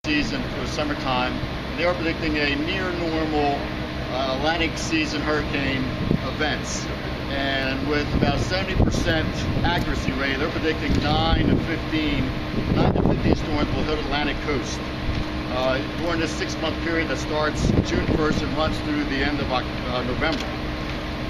season for the summertime. They are predicting a near normal Atlantic season hurricane events. And with about 70% accuracy rate, they're predicting 9 to 15 storms will hit Atlantic coast during this 6-month period that starts June 1st and runs through the end of November.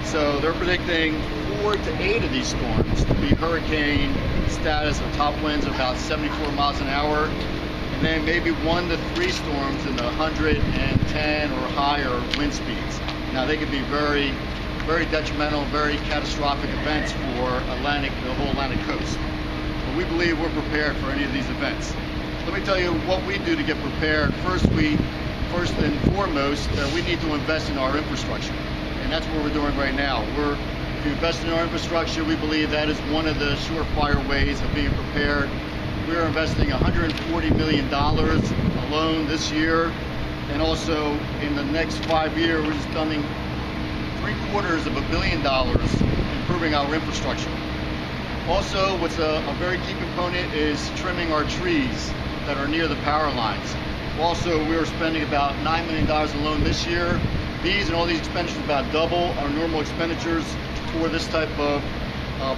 So they're predicting 4 to 8 of these storms to be hurricane status with top winds of about 74 miles an hour, and then maybe 1 to 3 storms in the 110 or higher wind speeds. Now they could be very detrimental, very catastrophic events for the whole Atlantic coast. But we believe we're prepared for any of these events. Let me tell you what we do to get prepared. First and foremost, we need to invest in our infrastructure. And that's what we're doing right now. If you invest in our infrastructure, we believe that is one of the surefire ways of being prepared. We're investing $140 million alone this year. And also in the next 5 years, we're spending $750 million improving our infrastructure. Also, what's a very key component is trimming our trees that are near the power lines. Also, we are spending about $9 million alone this year. These and all these expenditures about double our normal expenditures for this type of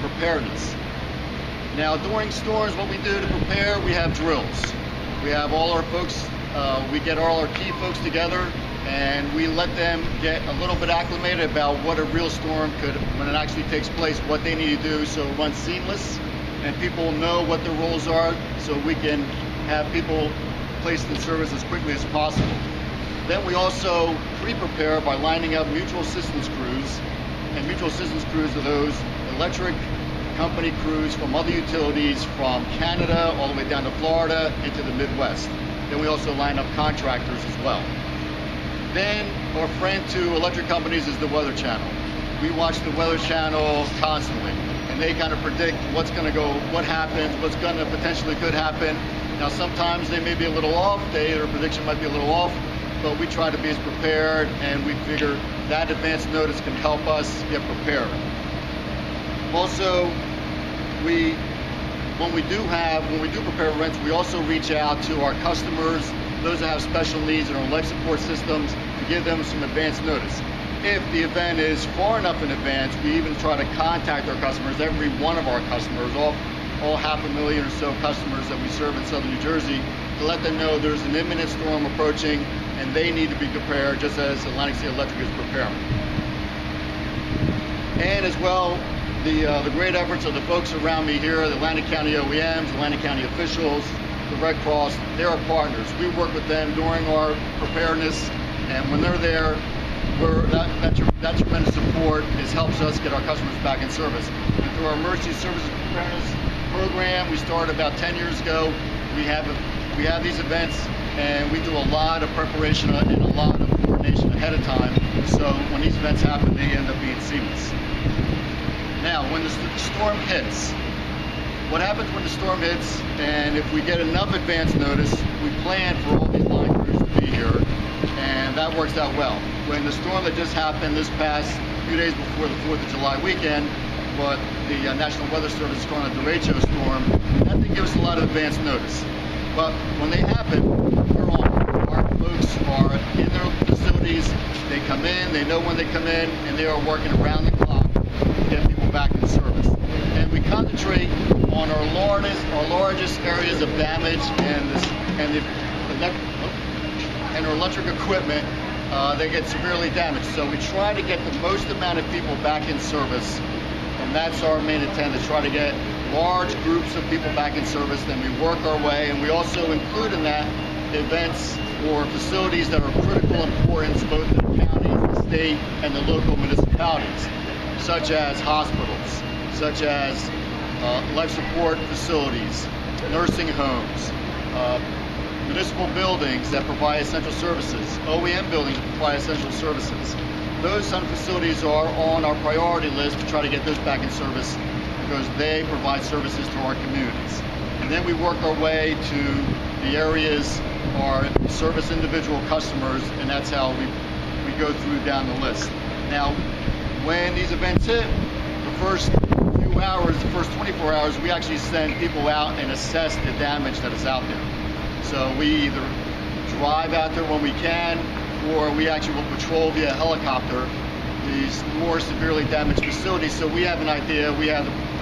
preparedness. Now, during storms, what we do to prepare, we have drills. We have all our folks, we get all our key folks together, and we let them get a little bit acclimated about what a real storm could, when it actually takes place, what they need to do so it runs seamless and people know what their roles are, so we can have people placed in service as quickly as possible. Then we also pre-prepare by lining up mutual assistance crews, and mutual assistance crews are those electric company crews from other utilities from Canada all the way down to Florida into the Midwest. Then we also line up contractors as well. Then our friend to electric companies is the Weather Channel. We watch the Weather Channel constantly, and they kind of predict what's going to go, what happens, what's going to potentially could happen. Now sometimes they may be a little off, their prediction might be a little off, but we try to be as prepared, and we figure that advance notice can help us get prepared. Also, when we do prepare events, we also reach out to our customers, those that have special needs in our life support systems, to give them some advance notice. If the event is far enough in advance, we even try to contact our customers, every one of our customers, all 500,000 or so customers that we serve in southern New Jersey, to let them know there's an imminent storm approaching and they need to be prepared just as Atlantic City Electric is preparing. And as well, the great efforts of the folks around me here, the Atlantic County OEMs, Atlantic County officials, the Red Cross, they're our partners. We work with them during our preparedness, and when they're there, that tremendous support helps us get our customers back in service. And through our Emergency Services Preparedness program we started about 10 years ago, we have these events, and we do a lot of preparation and a lot of coordination ahead of time, so when these events happen, they end up being seamless. Now, when the storm hits, what happens when the storm hits, and if we get enough advance notice, we plan for all these line crews to be here, and that works out well. When the storm that just happened this past few days before the 4th of July weekend, but the National Weather Service is calling it the derecho storm, that didn't give us a lot of advance notice. But when they happen, we're on. Our folks are in their facilities, they come in, they know when they come in, and they are working around the clock to get people back in service. And we concentrate on our largest areas of damage and our electric equipment that get severely damaged. So we try to get the most amount of people back in service, and that's our main intent, to try to get large groups of people back in service. Then we work our way, and we also include in that events or facilities that are critical importance both to the counties, the state, and the local municipalities, such as hospitals, such as life support facilities, nursing homes, municipal buildings that provide essential services, OEM buildings that provide essential services. Those kind of facilities are on our priority list to try to get those back in service, because they provide services to our communities. And then we work our way to the areas or service individual customers, and that's how we go through down the list. Now, when these events hit, the first few hours, the first 24 hours, we actually send people out and assess the damage that is out there. So we either drive out there when we can, or we actually will patrol via helicopter these more severely damaged facilities, so we have an idea. We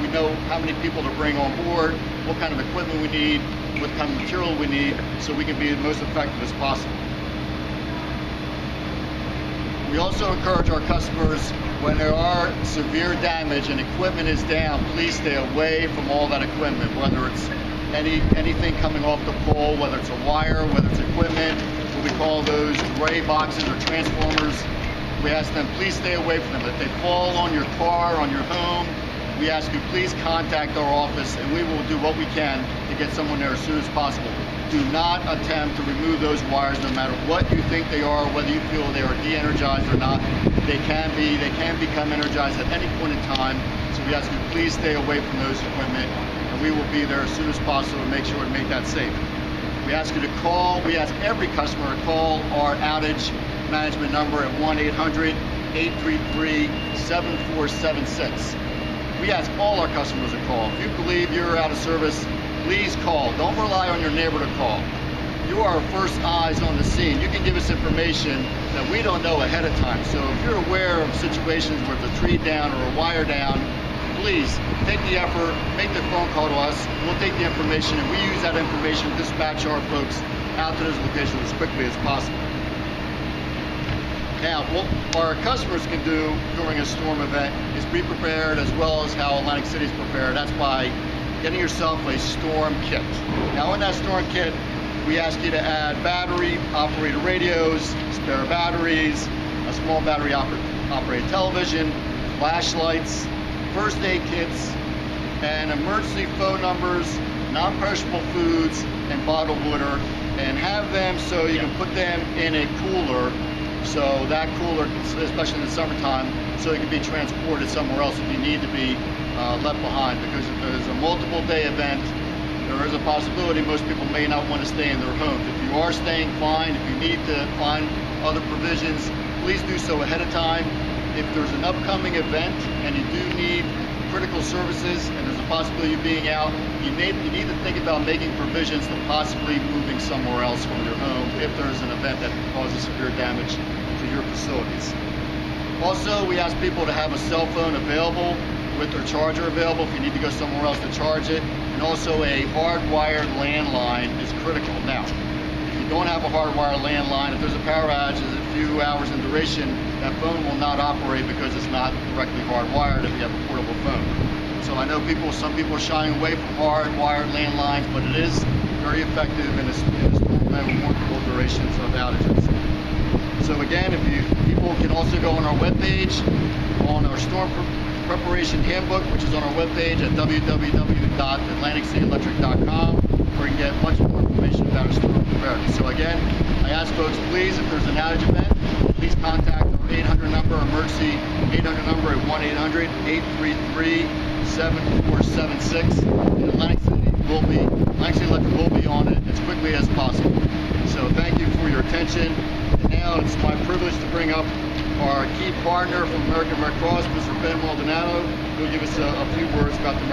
know how many people to bring on board, what kind of equipment we need, what kind of material we need, so we can be the most effective as possible. We also encourage our customers, when there are severe damage and equipment is down, please stay away from all that equipment, whether it's anything coming off the pole, whether it's a wire, whether it's equipment, what we call those gray boxes or transformers. We ask them, please stay away from them. If they fall on your car, on your home, we ask you, please contact our office and we will do what we can to get someone there as soon as possible. Do not attempt to remove those wires, no matter what you think they are, whether you feel they are de-energized or not. They can become energized at any point in time. So we ask you, please stay away from those equipment, and we will be there as soon as possible to make sure to make that safe. We ask you to call, we ask every customer to call our outage management number at 1-800-833-7476. We ask all our customers to call. If you believe you're out of service, please call. Don't rely on your neighbor to call. You are our first eyes on the scene. You can give us information that we don't know ahead of time. So if you're aware of situations where there's a tree down or a wire down, please take the effort, make the phone call to us. We'll take the information and we use that information to dispatch our folks out to those locations as quickly as possible. Now, what our customers can do during a storm event is be prepared, as well as how Atlantic City is prepared. That's by getting yourself a storm kit. Now, in that storm kit, we ask you to add battery-operated radios, spare batteries, a small battery-operated television, flashlights, first aid kits, and emergency phone numbers, non-perishable foods, and bottled water, and have them so you can put them in a cooler. So that cooler, especially in the summertime, so it can be transported somewhere else if you need to be left behind. Because if there's a multiple day event, there is a possibility most people may not want to stay in their homes. If you are staying, fine. If you need to find other provisions, please do so ahead of time. If there's an upcoming event and you do need critical services and there's a possibility of being out, you need to think about making provisions to possibly moving somewhere else from your home if there's an event that causes severe damage to your facilities. Also, we ask people to have a cell phone available with their charger available if you need to go somewhere else to charge it. And also a hardwired landline is critical. Now, if you don't have a hardwired landline, if there's a power outage that's a few hours in duration, that phone will not operate because it's not correctly hardwired if you have a portable phone. So I know some people are shying away from hardwired landlines, but it is very effective in a storm event with multiple durations of outages. So again, people can also go on our webpage, on our storm preparation handbook, which is on our webpage at www.atlanticcityelectric.com, where you can get much more information about our storm preparedness. So again, I ask folks, please, if there's an outage event, please contact our 800 number, emergency 800 number at 1-800-833-7476. And Atlantic City Electric will be on it as quickly as possible. So thank you for your attention. And now it's my privilege to bring up our key partner from American Red Cross, Mr. Ben Maldonado, who will give us a few words about the